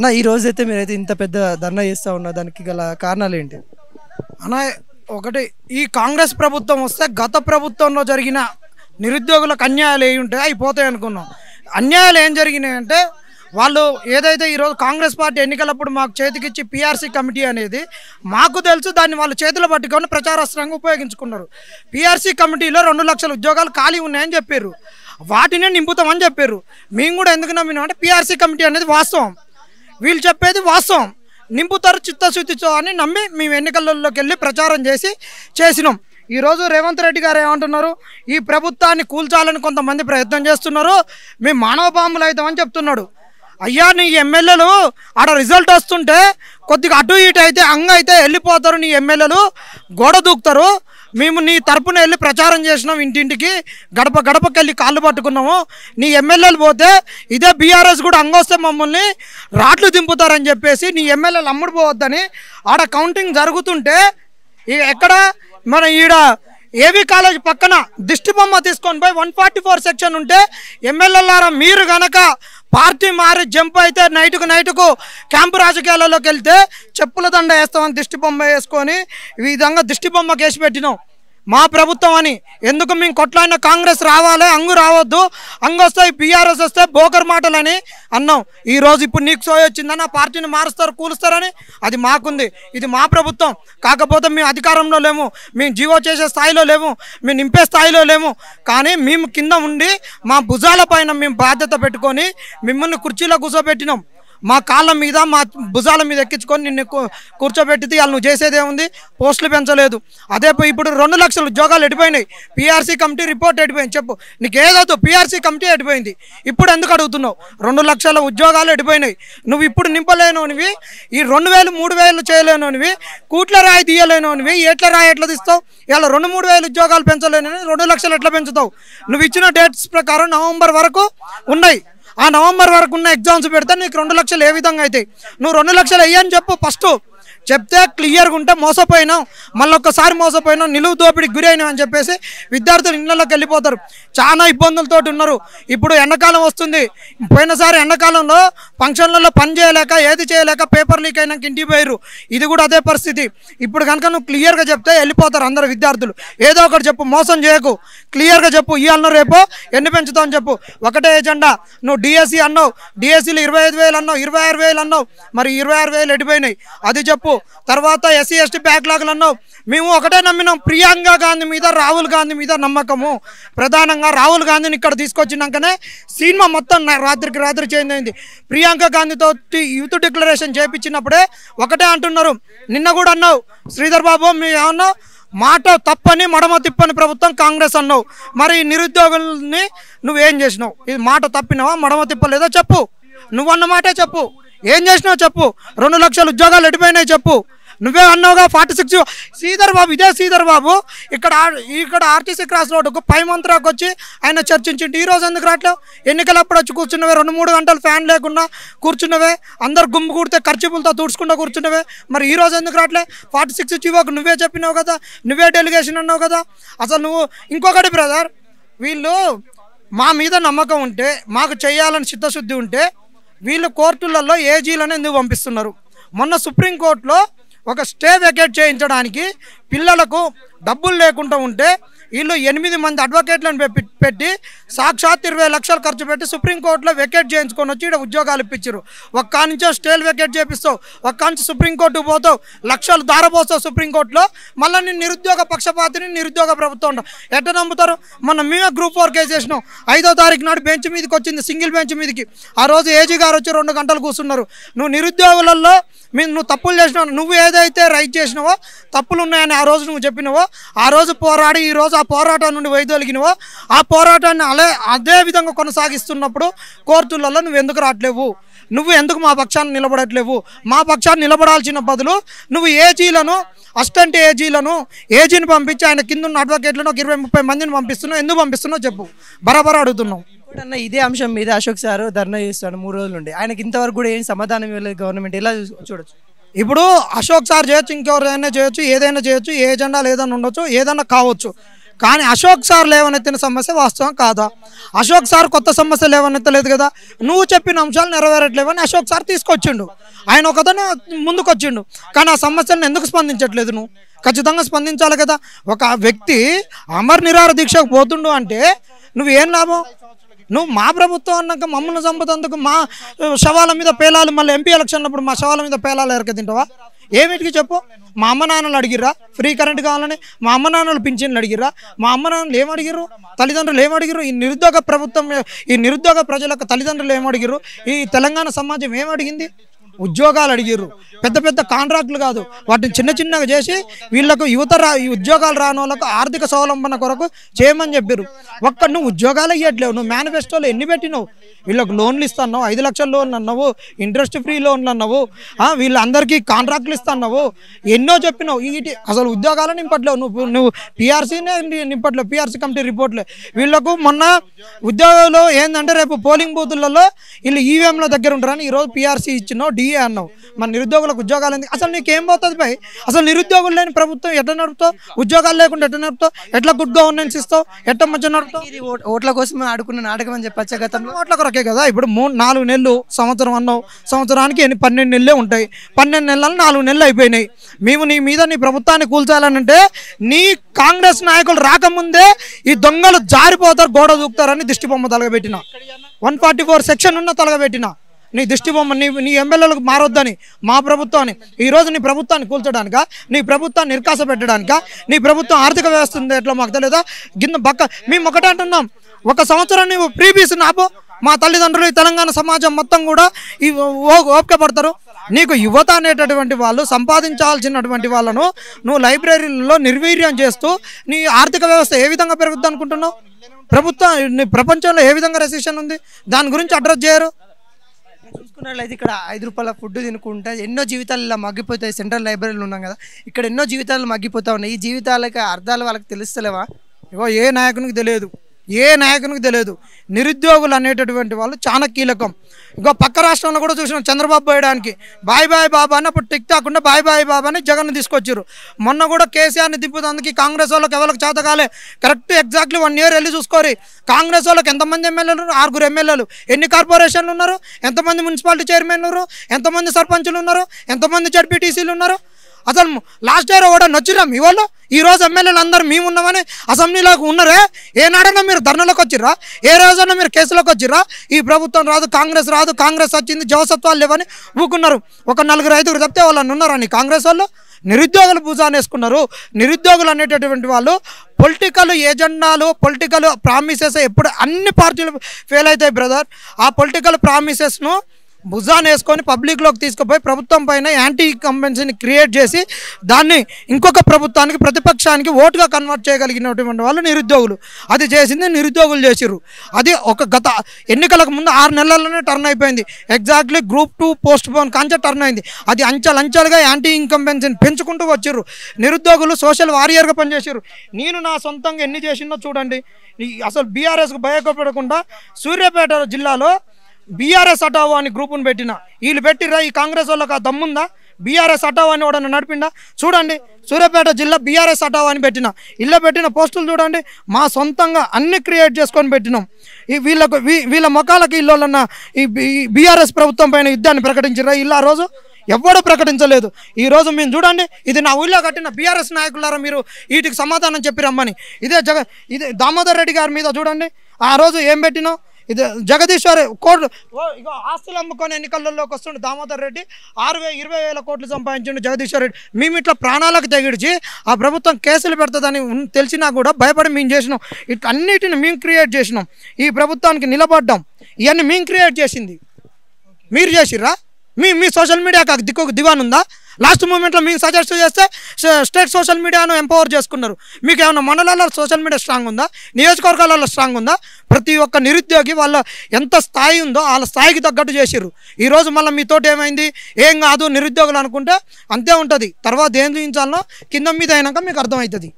అన్న ఈ రోజైతే మీరైతే ఇంత పెద్ద ధర్నా చేస్తూ ఉన్నారు, దానికి గల కారణాలు ఏంటి అన్న? ఒకటి, ఈ కాంగ్రెస్ ప్రభుత్వం వస్తే గత ప్రభుత్వంలో జరిగిన నిరుద్యోగులకు అన్యాయాలు ఏ ఉంటాయి అయిపోతాయి అనుకున్నాం. అన్యాయాలు ఏం జరిగినాయంటే, వాళ్ళు ఏదైతే ఈరోజు కాంగ్రెస్ పార్టీ ఎన్నికలప్పుడు మాకు చేతికిచ్చి పిఆర్సీ కమిటీ అనేది మాకు తెలుసు, దాన్ని వాళ్ళు చేతులు పట్టుకొని ప్రచారాస్త్రంగా ఉపయోగించుకున్నారు. పిఆర్సీ కమిటీలో 2 లక్షల ఉద్యోగాలు ఖాళీ ఉన్నాయని చెప్పారు, వాటినే నింపుతామని చెప్పారు. మేము కూడా ఎందుకు నమ్మినామంటే పిఆర్సీ కమిటీ అనేది వాస్తవం, వీళ్ళు చెప్పేది వాస్తవం, నింపుతారు చిత్తశుద్ధితో అని నమ్మి మేము ఎన్నికలలోకి వెళ్ళి ప్రచారం చేసినాం. ఈరోజు రేవంత్ రెడ్డి గారు ఏమంటున్నారు, ఈ ప్రభుత్వాన్ని కూల్చాలని కొంతమంది ప్రయత్నం చేస్తున్నారు, మేము మానవ బాంబులు అవుతామని చెప్తున్నాడు. అయ్యా, నీ ఎమ్మెల్యేలు ఆడ రిజల్ట్ వస్తుంటే కొద్దిగా అటు ఇటు అయితే అయితే వెళ్ళిపోతారు, నీ ఎమ్మెల్యేలు గోడ దూకుతారు. మేము నీ తరపున వెళ్ళి ప్రచారం చేసినాం, ఇంటింటికి గడప గడపకి వెళ్ళి కాళ్ళు పట్టుకున్నాము. నీ ఎమ్మెల్యేలు పోతే ఇదే బీఆర్ఎస్ కూడా అంగొస్తే మమ్మల్ని రాట్లు దింపుతారని చెప్పేసి నీ ఎమ్మెల్యేలు అమ్ముడుపోవద్దని ఆడ కౌంటింగ్ జరుగుతుంటే, ఎక్కడ మన ఈడ ఏవీ కాలేజ్ పక్కన దిష్టి బొమ్మ తీసుకొని పోయి 144 సెక్షన్ ఉంటే, ఎమ్మెల్యేలారా మీరు గనక పార్టీ మారి జంప్ అయితే నైటుకు క్యాంపు రాజకీయాలలోకి వెళ్తే చెప్పుల దండ వేస్తామని దిష్టి బొమ్మ వేసుకొని ఈ విధంగా దిష్టి బొమ్మ కేసు పెట్టినాం. మా ప్రభుత్వం అని ఎందుకు మేము కొట్లాడిన కాంగ్రెస్ రావాలి, అంగు రావద్దు, అంగు వస్తాయి బీఆర్ఎస్ వస్తే బోకర్ మాటలని అన్నాం. ఈరోజు ఇప్పుడు నీకు సోయ వచ్చిందని ఆ పార్టీని మారుస్తారు, కూలుస్తారని అది మాకుంది, ఇది మా ప్రభుత్వం. కాకపోతే మేము అధికారంలో లేము, మేము జీవో చేసే స్థాయిలో లేము, మేము నింపే స్థాయిలో లేము. కానీ మేము కింద ఉండి మా భుజాల పైన మేము బాధ్యత పెట్టుకొని మిమ్మల్ని కుర్చీలో కూర్చోబెట్టినాం. మా కాళ్ళ మీద మా భుజాల మీద ఎక్కించుకొని నిన్ను కూర్చోబెట్టితే వాళ్ళు నువ్వు చేసేదేముంది, పోస్టులు పెంచలేదు. అదే ఇప్పుడు 2 లక్షల ఉద్యోగాలు ఎడిపోయినాయి, పిఆర్సీ కమిటీ రిపోర్ట్ ఎడిపోయింది. చెప్పు, నీకు ఏదవుతూ పిఆర్సీ కమిటీ ఎడిపోయింది, ఇప్పుడు ఎందుకు అడుగుతున్నావు? 2 లక్షల ఉద్యోగాలు ఎడిపోయినాయి, నువ్వు ఇప్పుడు నింపలేనోనివి, ఈ 2000 3000 చేయలేనోనివి, కూట్ల రాయి తీయలేనోనివి, ఎట్ల రాయి ఎట్లా తీస్తావు? ఇలా 2-3 వేల ఉద్యోగాలు పెంచలేనని 2 లక్షలు ఎట్లా పెంచుతావు? నువ్వు ఇచ్చిన డేట్స్ ప్రకారం నవంబర్ వరకు ఉన్నాయి, ఆ నవంబర్ వరకు ఉన్న ఎగ్జామ్స్ పెడితే నీకు 2 లక్షలు ఏ విధంగా అవుతాయి? నువ్వు 2 లక్షలు అయ్యని చెప్పు, ఫస్ట్ చెప్తే క్లియర్గా ఉంటే మోసపోయినావు, మళ్ళొక్కసారి మోసపోయినావు, నిలువు దోపిడికి గురి అయినావు అని చెప్పేసి విద్యార్థులు ఇళ్లలోకి వెళ్ళిపోతారు. చాలా ఇబ్బందులతో ఉన్నారు. ఇప్పుడు ఎండాకాలం వస్తుంది, పోయినసారి ఎండాకాలంలో ఫంక్షన్లలో పని చేయలేక ఏది చేయలేక పేపర్ లీక్ అయినాక ఇంటికి పోయారు. ఇది కూడా అదే పరిస్థితి. ఇప్పుడు కనుక నువ్వు క్లియర్గా చెప్తే వెళ్ళిపోతారు అందరు విద్యార్థులు. ఏదో ఒకటి చెప్పు, మోసం చేయకు, క్లియర్గా చెప్పు, ఇవాళ రేపో ఎన్ని పెంచుతావు అని చెప్పు. ఒకటే ఎజెండా, నువ్వు డిఎస్సి అన్నావు, డిఎస్సీలు 25,000 అన్నావు, 26,000 అన్నావు, మరి 26,000 ఎడిపోయినాయి అది చెప్పు. తర్వాత ఎస్సీ ఎస్టీ బ్యాక్లాగ్లు అన్నావు. మేము ఒకటే నమ్మినాం, ప్రియాంక గాంధీ మీద రాహుల్ గాంధీ మీద నమ్మకము. ప్రధానంగా రాహుల్ గాంధీని ఇక్కడ తీసుకొచ్చినాకనే సినిమా మొత్తం రాత్రికి రాత్రి చేంజ్ అయింది. ప్రియాంక గాంధీతో యూత్ డిక్లరేషన్ చేయించినప్పుడే ఒకటే అంటున్నారు, నిన్న కూడా అన్నావు శ్రీధర్ బాబు, మీ ఏమన్నావు, మాట తప్పని మడమ తిప్పని ప్రభుత్వం కాంగ్రెస్ అన్నావు. మరి నిరుద్యోగుల్ని నువ్వేం చేసినావు? ఇది మాట తప్పినావా, మడమ తిప్పలేదో చెప్పు, నువ్వన్న మాటే చెప్పు, ఏం చేసినావు చెప్పు. 2 లక్షల ఉద్యోగాలు ఎడిపోయినాయి చెప్పు. నువ్వే అన్నావుగా 46. శ్రీధర్ బాబు, ఇదే శ్రీధర్ బాబు ఇక్కడ ఆర్టీసీ క్రాస్ రోడ్డుకు పై మంత్రాకు వచ్చి ఆయన చర్చించిండు. ఈరోజు ఎందుకు రావట్లేవు? ఎన్నికలప్పుడు వచ్చి కూర్చున్నవే, 2-3 గంటలు ఫ్యాన్ లేకుండా కూర్చున్నవే, అందరు గుమ్ము కూడితే ఖర్చుపులతో తుడుచుకుంటూ కూర్చున్నవే. మరి ఈరోజు ఎందుకు రావట్లే? 46 జీవోకు నువ్వే చెప్పినావు కదా, నువ్వే డెలిగేషన్ అన్నావు కదా. అసలు నువ్వు ఇంకొకటి బ్రదర్, వీళ్ళు మా మీద నమ్మకం ఉంటే, మాకు చేయాలని చిత్తశుద్ధి ఉంటే వీళ్ళు కోర్టులలో ఏజీలను ఎందుకు పంపిస్తున్నారు? మొన్న సుప్రీంకోర్టులో ఒక స్టే వెకేట్ చేయించడానికి పిల్లలకు డబ్బులు లేకుండా ఉంటే వీళ్ళు 8 మంది అడ్వకేట్లను పెట్టి సాక్షాత్ 20 లక్షలు ఖర్చు పెట్టి సుప్రీంకోర్టులో వెకేట్ చేయించుకొని వచ్చి ఇక్కడ ఉద్యోగాలు ఇప్పించారు. ఒక్క నుంచో స్టేలు వెకేట్ చేపిస్తావు, ఒక్క నుంచి సుప్రీంకోర్టుకు పోతావు, లక్షలు దారపోస్తావు సుప్రీంకోర్టులో, మళ్ళీ నేను నిరుద్యోగ పక్షపాతిని, నిరుద్యోగ ప్రభుత్వం ఉంటాం. ఎట్లా నమ్ముతారు? మొన్న మేమే గ్రూప్ 4 కేసు చేసినాం. 5వ తారీఖు నాడు బెంచ్ మీదకి వచ్చింది, సింగిల్ బెంచ్ మీదకి. ఆ రోజు ఏజీ గారు వచ్చి 2 గంటలు కూర్చున్నారు. నువ్వు నిరుద్యోగులలో నువ్వు తప్పులు చేసినావు, నువ్వు ఏదైతే రైట్ చేసినావో, తప్పులు ఉన్నాయని ఆ రోజు నువ్వు చెప్పినావో, ఆ రోజు పోరాడి ఈరోజు ఆ పోరాటం నుండి వైదొలిగినవో, ఆ పోరాటాన్ని అదే విధంగా కొనసాగిస్తున్నప్పుడు కోర్టులలో నువ్వు ఎందుకు రావట్లేవు? నువ్వు ఎందుకు మా పక్షాన్ని నిలబడట్లేవు? మా పక్షాన్ని నిలబడాల్సిన బదులు నువ్వు ఏజీలను, అసిస్టెంట్ ఏజీని పంపించి ఆయన కింద ఉన్న అడ్వకేట్లను 20-30 మందిని పంపిస్తున్నావు. ఎందుకు పంపిస్తున్నావు చెప్పు, బరాబర్ అడుగుతున్నావు. అన్న ఇదే అంశం మీద అశోక్ సార్ ధర్నా చేస్తాడు 3 రోజుల నుండి, ఆయనకి ఇంతవరకు కూడా ఏం సమాధానం ఇవ్వలేదు గవర్నమెంట్. ఎలా చూడొచ్చు? ఇప్పుడు అశోక్ సార్ చేయొచ్చు, ఇంకెవరైనా చేయొచ్చు, ఏదైనా చేయొచ్చు, ఏ ఎజెండా ఏదైనా ఉండొచ్చు, ఏదైనా కావచ్చు. కానీ అశోక్ సార్ లేవనెత్తిన సమస్య వాస్తవం కాదా? అశోక్ సార్ కొత్త సమస్య లేవనెత్తలేదు కదా. నువ్వు చెప్పిన అంశాలు నెరవేరట్లేవని అశోక్ సార్ తీసుకొచ్చిండు. ఆయన ఒకతను ముందుకొచ్చిండు. కానీ ఆ సమస్యలను ఎందుకు స్పందించట్లేదు నువ్వు? ఖచ్చితంగా స్పందించాలి కదా. ఒక వ్యక్తి అమర్ నిరాహార దీక్షకు పోతుండు అంటే నువ్వేం లాభం? నువ్వు మా ప్రభుత్వం అన్నాక మమ్మల్ని చంపుతందుకు మా శవాల మీద పేలాలు, మళ్ళీ ఎంపీ ఎలక్షన్ అప్పుడు మా శవాల మీద పేలాలు ఎరక తింటావా? ఏమిటికి చెప్పు? మా అమ్మ నాన్నలు అడిగిర్రా ఫ్రీ కరెంట్ కావాలని? మా అమ్మ నాన్నలు పింఛన్లు అడిగిర్రా? మా అమ్మ నాన్నలు ఏమడిగిర్రు? తల్లిదండ్రులు ఏమడిగిర్రు? ఈ నిరుద్యోగ ప్రభుత్వం, ఈ నిరుద్యోగ ప్రజలకు తల్లిదండ్రులు ఏమడిగిర్రు? ఈ తెలంగాణ సమాజం ఏమడిగింది? ఉద్యోగాలు అడిగిర్రు. పెద్ద పెద్ద కాంట్రాక్టులు కాదు, వాటిని చిన్న చిన్నగా చేసి వీళ్ళకు ఈ ఉద్యోగాలు రాని వాళ్ళకు ఆర్థిక స్వావలంబన కొరకు చేయమని చెప్పారు. నువ్వు ఉద్యోగాలు ఇవ్వట్లేవు. నువ్వు మేనిఫెస్టోలో ఎన్ని పెట్టినావు? వీళ్ళకు లోన్లు ఇస్తున్నావు, 5 లక్షల లోన్లు అన్నావు, ఇంట్రెస్ట్ ఫ్రీ లోన్లు అన్నావు, వీళ్ళందరికీ కాంట్రాక్టులు ఇస్తున్నావు, ఎన్నో చెప్పినావు. అసలు ఉద్యోగాలు నింపట్లేవు. నువ్వు పిఆర్సీనే నింపట్లేవు, పిఆర్సీ కమిటీ రిపోర్ట్లే. వీళ్ళకు మొన్న ఉద్యోగాలు ఏంటంటే రేపు పోలింగ్ బూతులలో వీళ్ళు ఈవీఎంల దగ్గర ఉంటారని ఈరోజు పిఆర్సీ ఇచ్చినావు, డిఏ అన్నావు. మన నిరుద్యోగులకు ఉద్యోగాలు ఎందుకు? అసలు నీకేం పోతుంది భయ్? అసలు నిరుద్యోగులు లేని ప్రభుత్వం ఎట్లా నడుపుతావు? ఉద్యోగాలు లేకుండా ఎట్లా నడుపుతావు? ఎట్లా గుడ్ గవర్నెన్స్ ఇస్తావు? ఎట్లా మంచిగా నడుపుతావు? ఇది ఓట్ల కోసం ఆడుకున్న నాటకం అని చెప్పచ్చా? గతంలో ఓట్ల కొరకే కదా. ఇప్పుడు 4 నెలలు సంవత్సరం అన్నావు, సంవత్సరానికి 12 నెలలే ఉంటాయి. 12 నెలలు 4 నెలలు అయిపోయినాయి. మేము నీ మీద నీ ప్రభుత్వాన్ని కూల్చాలనంటే నీ కాంగ్రెస్ నాయకులు రాకముందే ఈ దొంగలు జారిపోతారు, గోడ దూకుతారని దిష్టి బొమ్మ తలగబెట్టిన. 144 సెక్షన్ ఉన్న తలగబెట్టిన. నీ దిష్టి బొమ్మ నీ ఎమ్మెల్యేలకు మారొద్దని మా ప్రభుత్వాన్ని ఈరోజు నీ ప్రభుత్వాన్ని కూల్చడానిక, నీ ప్రభుత్వాన్ని నిర్కాస పెట్టడానిక, నీ ప్రభుత్వం ఆర్థిక వ్యవస్థ ఉంది ఎట్లా మాకు తెలియదా? మేము ఒకటే అంటున్నాం, 1 సంవత్సరం నువ్వు ప్రీబీస్ నాపో. మా తల్లిదండ్రులు ఈ తెలంగాణ సమాజం మొత్తం కూడా ఓపిక పడతారు. నీకు యువత అనేటటువంటి వాళ్ళు సంపాదించాల్సినటువంటి వాళ్ళను నువ్వు లైబ్రరీలలో నిర్వీర్యం చేస్తూ నీ ఆర్థిక వ్యవస్థ ఏ విధంగా పెరుగుద్ది అనుకుంటున్నావు? ప్రపంచంలో ఏ విధంగా రెసిషన్ ఉంది? దాని గురించి అడ్రస్ చేయరు. చూసుకున్నట్లయితే ఇక్కడ 5 రూపాయల ఫుడ్ తినుకుంటే ఎన్నో జీవితాలు ఇలా మగ్గిపోతాయి. సెంట్రల్ లైబ్రరీలో ఉన్నాం కదా, ఇక్కడ ఎన్నో జీవితాలు మగ్గిపోతా ఉన్నాయి. ఈ జీవితాలకి అర్థాలు వాళ్ళకి తెలుస్తలేవా? ఇగో ఏ నాయకునికి తెలియదు. నిరుద్యోగులు అనేటటువంటి వాళ్ళు చాలా కీలకం. ఇంకో పక్క రాష్ట్రంలో కూడా చూసినాం, చంద్రబాబు పోయడానికి బాయ్ బాయ్ బాబా అని అప్పుడు టిక్ తాకుండా బాయ్ బాయ్ బాబా అని జగన్ తీసుకొచ్చారు. మొన్న కూడా కేసీఆర్ని తిప్పుతందుకు కాంగ్రెస్ వాళ్ళకి ఎవరికి చేతకాలే. కరెక్ట్ ఎగ్జాక్ట్లీ 1 ఇయర్ వెళ్ళి చూసుకోరు. కాంగ్రెస్ వాళ్ళకి ఎంతమంది ఎమ్మెల్యేలు? 6 ఎమ్మెల్యేలు. ఎన్ని కార్పొరేషన్లు ఉన్నారు? ఎంతమంది మున్సిపాలిటీ చైర్మన్లు ఉన్నారు? ఎంతమంది సర్పంచులు ఉన్నారు? ఎంతమంది జడ్పీటీసీలు ఉన్నారు? అసలు లాస్ట్ ఇయర్ కూడా నచ్చిరా మీ వాళ్ళు? ఈరోజు ఎమ్మెల్యేలు అందరూ మేము ఉన్నామని అసెంబ్లీలోకి ఉన్నారే? ఏనాడన్నా మీరు ధర్నాలోకి వచ్చిర్రా? ఏ రోజన్నా మీరు కేసులోకి వచ్చిర్రా? ఈ ప్రభుత్వం రాదు, కాంగ్రెస్ వచ్చింది, జవసత్వాలు లేవని ఊకున్నారు. ఒక 4-5 తప్పితే వాళ్ళని ఉన్నారా నీ కాంగ్రెస్ వాళ్ళు? నిరుద్యోగులు భుజాన్ని వేసుకున్నారు. నిరుద్యోగులు అనేటటువంటి వాళ్ళు పొలిటికల్ ఎజెండాలు, పొలిటికల్ ప్రామిసెస్ ఎప్పుడు అన్ని పార్టీలు ఫెయిల్ అవుతాయి బ్రదర్. ఆ పొలిటికల్ ప్రామిసెస్ను భుజాన్ని వేసుకొని పబ్లిక్లోకి తీసుకుపోయి ప్రభుత్వం పైన యాంటీ కంపెన్సీని క్రియేట్ చేసి దాన్ని ఇంకొక ప్రభుత్వానికి, ప్రతిపక్షానికి ఓటుగా కన్వర్ట్ చేయగలిగినటువంటి వాళ్ళు నిరుద్యోగులు. అది చేసింది నిరుద్యోగులు చేసిర్రు. అది గత ఎన్నికలకు ముందు 6 నెలల్లోనే టర్న్ అయిపోయింది. ఎగ్జాక్ట్లీ గ్రూప్ 2 పోస్ట్ పోన్ కాంచే టర్న్ అయింది. అది అంచెలంచెలుగా యాంటీ ఇన్కంబెన్సీని పెంచుకుంటూ వచ్చిర్రు. నిరుద్యోగులు సోషల్ వారియర్గా పనిచేసారు. నేను నా సొంతంగా ఎన్ని చేసిందో చూడండి. అసలు బీఆర్ఎస్కు భయపడకుండా సూర్యాపేట జిల్లాలో బీఆర్ఎస్ హటావో అని గ్రూపును పెట్టిన. వీళ్ళు పెట్టిరా? ఈ కాంగ్రెస్ వాళ్ళకి ఆ దమ్ముందా? బీఆర్ఎస్ హటావో అని కూడా నడిపిండా? చూడండి, సూర్యాపేట జిల్లా బీఆర్ఎస్ హటావో అని పెట్టిన. ఇలా పెట్టిన పోస్టులు చూడండి. మా సొంతంగా అన్ని క్రియేట్ చేసుకొని పెట్టినాం. వీళ్ళ మొఖాలకి ఇల్లున్న ఈ బీఆర్ఎస్ ప్రభుత్వం పైన యుద్ధాన్ని ప్రకటించారా? ఇలా రోజు ఎవడూ ప్రకటించలేదు. ఈరోజు మేము చూడండి, ఇది నా ఊళ్ళో కట్టిన బీఆర్ఎస్ నాయకులారా, మీరు వీటికి సమాధానం చెప్పి రమ్మని. ఇదే దామోదర్ రెడ్డి గారి మీద చూడండి, ఆ రోజు ఏం పెట్టినాం? ఇది జగదీశ్వర్ కోట్లు ఇగో ఆస్తులు అమ్ముకొని ఎన్నికలలోకి వస్తుండే దామోదర్ రెడ్డి 20,000 కోట్లు సంపాదించిండు జగదీశ్వర్ రెడ్డి. మేము ఇట్లా ప్రాణాలకు తెగిడిచి ఆ ప్రభుత్వం కేసులు పెడుతుందని తెలిసినా కూడా భయపడి మేము చేసినాం. అన్నిటిని మేము క్రియేట్ చేసినాం. ఈ ప్రభుత్వానికి నిలబడ్డాం. ఇవన్నీ మేము క్రియేట్ చేసింది. మీరు చేసిర్రా? మీ సోషల్ మీడియాకి దిక్కు దివాన్ ఉందా? లాస్ట్ మూమెంట్లో మీకు సజెస్ట్ చేస్తే స్టేట్ సోషల్ మీడియాను ఎంపవర్ చేసుకున్నారు. మీకు ఏమైనా మండలాల్లో సోషల్ మీడియా స్ట్రాంగ్ ఉందా? నియోజకవర్గాలలో స్ట్రాంగ్ ఉందా? ప్రతి ఒక్క నిరుద్యోగి వాళ్ళ ఎంత స్థాయి ఉందో వాళ్ళ స్థాయికి తగ్గట్టు చేసిర్రు. ఈరోజు మళ్ళీ మీతోటి ఏమైంది? ఏం కాదు నిరుద్యోగులు అనుకుంటే అంతే ఉంటుంది. తర్వాత ఏం చూపించాలనో కింద మీద అయినాక మీకు అర్థమవుతుంది.